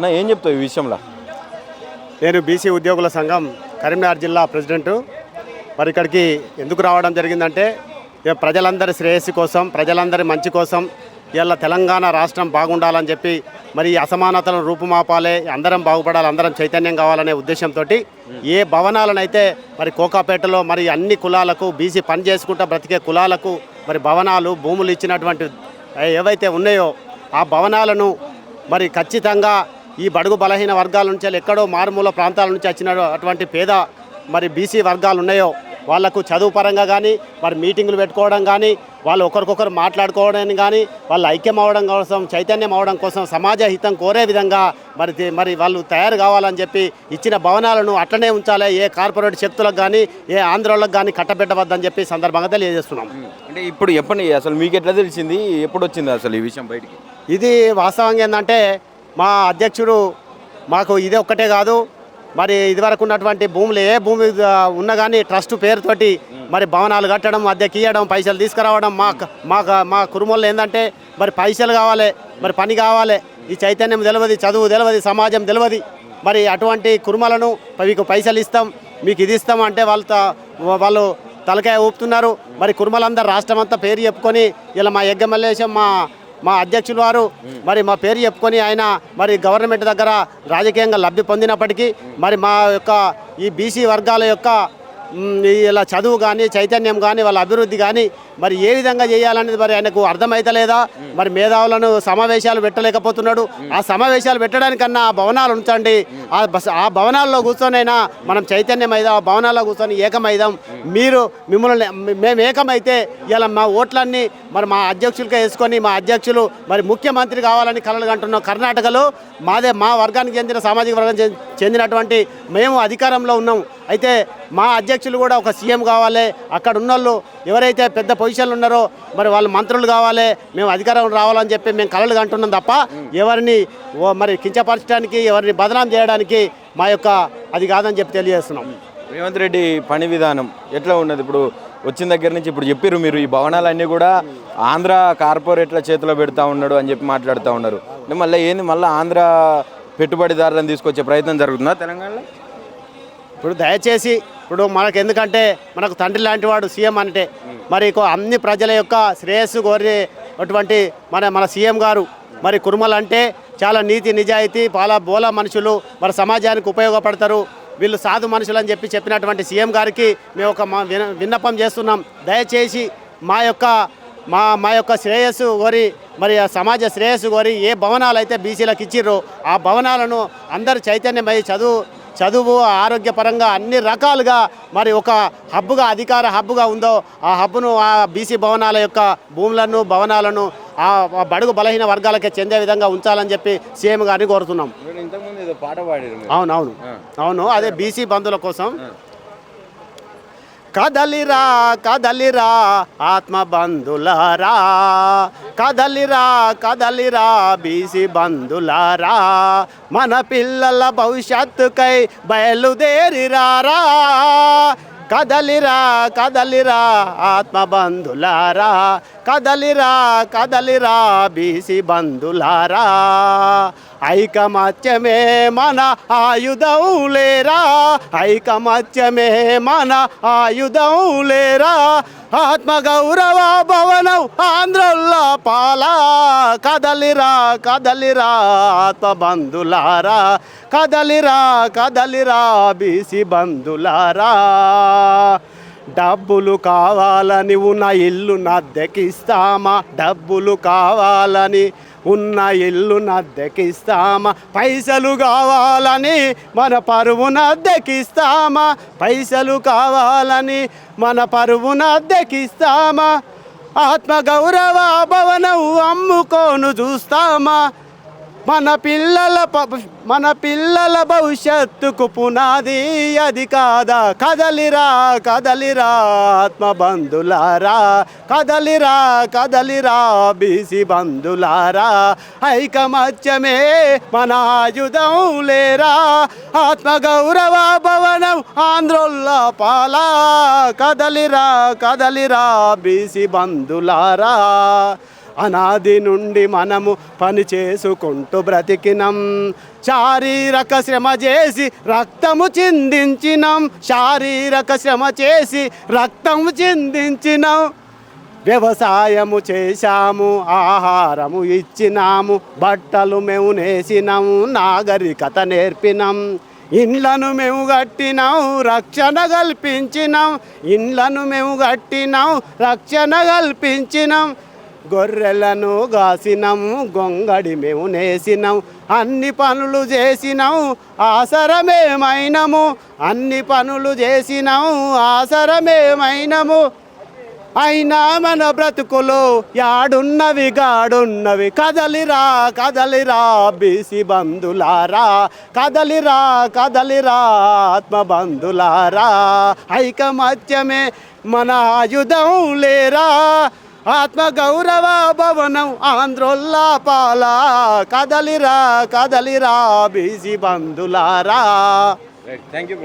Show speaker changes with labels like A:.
A: నా ఏం చెప్తావు ఈ విషయంలో?
B: నేను బీసీ ఉద్యోగుల సంఘం కరీంనగర్ జిల్లా ప్రెసిడెంటు. మరి ఇక్కడికి ఎందుకు రావడం జరిగిందంటే ప్రజలందరి శ్రేయస్సు కోసం, ప్రజలందరి మంచి కోసం ఇలా తెలంగాణ రాష్ట్రం బాగుండాలని చెప్పి మరి అసమానతలను రూపుమాపాలే, అందరం బాగుపడాలి, అందరం చైతన్యం కావాలనే ఉద్దేశంతో ఏ భవనాలనైతే మరి కోకాపేటలో మరి అన్ని కులాలకు బీసీ పని చేసుకుంటూ బ్రతికే కులాలకు మరి భవనాలు భూములు ఇచ్చినటువంటి ఏవైతే ఉన్నాయో ఆ భవనాలను మరి ఖచ్చితంగా ఈ బడుగు బలహీన వర్గాల నుంచి ఎక్కడో మారుమూల ప్రాంతాల నుంచి వచ్చిన అటువంటి పేద మరి బీసీ వర్గాలు ఉన్నాయో వాళ్లకు చదువు పరంగా కానీ మరి మీటింగులు పెట్టుకోవడం కానీ వాళ్ళు ఒకరికొకరు మాట్లాడుకోవడానికి కానీ వాళ్ళు ఐక్యం అవడం కోసం, చైతన్యం అవడం కోసం, సమాజ హితం కోరే విధంగా మరి వాళ్ళు తయారు కావాలని చెప్పి ఇచ్చిన భవనాలను అట్లనే ఉంచాలి. ఏ కార్పొరేట్ శక్తులకు కానీ ఏ ఆంధ్రోళ్ళకు కానీ కట్టబెట్టవద్దని చెప్పి సందర్భంగా తెలియజేస్తున్నాం.
A: అంటే ఇప్పుడు చెప్పండి, అసలు మీకు ఎట్లా తెలిసింది, ఎప్పుడు వచ్చింది అసలు ఈ విషయం బయటికి?
B: ఇది వాస్తవంగా ఏంటంటే మా అధ్యక్షుడు మాకు ఇదే ఒక్కటే కాదు, మరి ఇదివరకు ఉన్నటువంటి భూములు ఏ భూమి ఉన్నా కానీ ట్రస్ట్ పేరుతోటి మరి భవనాలు కట్టడం, అద్దెకి ఇవ్వడం, పైసలు తీసుకురావడం. మా కుటుంబంలో ఏంటంటే మరి పైసలు కావాలి, మరి పని కావాలి, ఈ చైతన్యం తెలియదు, చదువు తెలియదు, సమాజం తెలియదు. మరి అటువంటి కుటుంబాలను మీకు పైసలు ఇస్తాం, మీకు ఇది ఇస్తాం అంటే వాళ్ళు తలకాయ ఊపుతున్నారు. మరి కుటుంబాలందరూ రాష్ట్రం అంతా పేరు చెప్పుకొని ఇలా మా యజ్ఞమల్లేశం మా అధ్యక్షులు వారు మరి మా పేరు చెప్పుకొని ఆయన మరి గవర్నమెంట్ దగ్గర రాజకీయంగా లబ్ధి పొందినప్పటికీ మరి మా యొక్క ఈ బీసీ వర్గాల యొక్క ఇలా చదువు కానీ, చైతన్యం కానీ, వాళ్ళ అభివృద్ధి కానీ మరి ఏ విధంగా చేయాలనేది మరి ఆయనకు అర్థమైతలేదా? మరి మేధావులను సమావేశాలు పెట్టలేకపోతున్నాడు. ఆ సమావేశాలు పెట్టడానికన్నా ఆ భవనాలు ఉంచండి, ఆ భవనాల్లో కూర్చొనైనా మనం చైతన్యం అయిదాం, ఆ భవనాల్లో కూర్చొని ఏకమైదాం. మేము ఏకమైతే ఇలా మా ఓట్లన్నీ మరి మా అధ్యక్షులకే వేసుకొని మా అధ్యక్షులు మరి ముఖ్యమంత్రి కావాలని కలలు కంటున్నాం. కర్ణాటకలో మా వర్గానికి చెందిన సామాజిక వర్గానికి చెందినటువంటి మేము అధికారంలో ఉన్నాం. అయితే మా అధ్యక్షులు కూడా ఒక సీఎం కావాలి, అక్కడ ఉన్నోళ్ళు ఎవరైతే పెద్ద పొజిషన్లు ఉన్నారో మరి వాళ్ళు మంత్రులు కావాలి, మేము అధికారం రావాలని చెప్పి మేము కలలు కంటున్నాం తప్ప ఎవరిని మరి కించపరచడానికి, ఎవరిని బదనాం చేయడానికి మా యొక్క అది కాదని చెప్పి తెలియజేస్తున్నాం.
A: రేవంత్ రెడ్డి పని విధానం ఎట్లా ఉన్నది? ఇప్పుడు వచ్చిన దగ్గర నుంచి ఇప్పుడు చెప్పారు మీరు ఈ భవనాలన్నీ కూడా ఆంధ్ర కార్పొరేట్ల చేతిలో పెడతా ఉన్నాడు అని చెప్పి మాట్లాడుతూ ఉన్నారు. మళ్ళీ ఆంధ్ర పెట్టుబడిదారులను తీసుకొచ్చే ప్రయత్నం జరుగుతుందా తెలంగాణలో?
B: ఇప్పుడు దయచేసి మనకు ఎందుకంటే మనకు తండ్రి లాంటి వాడు సీఎం అంటే మరి అన్ని ప్రజల యొక్క శ్రేయస్సు కోరేటువంటి మన సీఎం గారు మరి కుర్మలు అంటే చాలా నీతి నిజాయితీ బోలా మనుషులు, మరి సమాజానికి ఉపయోగపడతారు, వీళ్ళు సాధు మనుషులు అని చెప్పినటువంటి సీఎం గారికి మేము ఒక విన్నపం చేస్తున్నాం. దయచేసి మా యొక్క శ్రేయస్సు కోరి మరి సమాజ శ్రేయస్సు కోరి ఏ భవనాలు అయితే బీసీలకు ఇచ్చిర్రో ఆ భవనాలను అందరు చైతన్యమై చదువు ఆరోగ్యపరంగా అన్ని రకాలుగా మరి ఒక హబ్బుగా అధికార హబ్బుగా ఉందో ఆ హబ్బును ఆ బీసీ భవనాల యొక్క భవనాలను ఆ బడుగు బలహీన వర్గాలకే చెందే విధంగా ఉంచాలని చెప్పి సీఎం గారిని కోరుతున్నాం. అవును, అదే బీసీ బంధువుల కోసం. కదలిరా కదలిరా ఆత్మ బంధులారా, కదలిరా బీసీ బంధులారా, మన పిల్లల భవిష్యత్తుకై బయలుదేరిరారా. కదలిరా ఆత్మ బంధులారా, కదలిరా బీసీ బంధులారా, ఐకమత్యమే మన ఆయుధం లేరా, ఐకమత్యమే మన ఆయుధం లేరా, ఆత్మగౌరవ భవనం ఆంధ్రుల పాలా. కదలిరా ఆత్మ బంధులారా, కదలిరా బీసీ బంధులారా. డబ్బులు కావాలని ఉన్న ఇల్లు నద్దెకిస్తామా, డబ్బులు కావాలని ఉన్న ఇల్లు నద్దెకిస్తామా, పైసలు కావాలని మన పరువు నద్దెకిస్తామా, పైసలు కావాలని మన పరువు నద్దెకిస్తామా, ఆత్మగౌరవ భవనం అమ్ముకోను చూస్తామా, మన పిల్లల భవిష్యత్తుకు పునాది అది కాదా. కదలిరా ఆత్మ బంధులారా, కదలిరా బీసీ బంధులారా, ఐకమత్యమే మన ఆయుధం లేరా, ఆత్మగౌరవ భవనం ఆంధ్రుల పాలా. కదలిరా బీసీ బంధులారా. అనాది నుండి మనము పని చేసుకుంటూ బ్రతికినం, శారీరక శ్రమ చేసి రక్తము చిందించినాం, శారీరక శ్రమ చేసి రక్తము చిందించినాం. వ్యవసాయము చేశాము, ఆహారము ఇచ్చినాము, బట్టలు మేము నేసినాము, నాగరికత నేర్పినాం. ఇండ్లను మేము కట్టినాం, రక్షణ కల్పించినాం, ఇండ్లను మేము కట్టినాం, రక్షణ కల్పించినాం. గొర్రెలను కాసినాము, గొంగడి మేము నేసినాం, అన్ని పనులు చేసినాం, ఆసరమేమైనము, అన్ని పనులు చేసినాం, ఆసరమేమైనము. అయినా మన బ్రతుకులు యాడున్నవి గాడున్నవి, కదలిరా కదలిరా బీసీ బంధులారా, కదలిరా కదలిరా ఆత్మబంధులారా. ఐకమత్యమే మన ఆయుధం లేరా, ఆత్మగౌరవ భవనం ఆంధ్రోల్లా పాలా. కదలిరా కదలిరా బీసీ బంధులారా.
A: Thank you.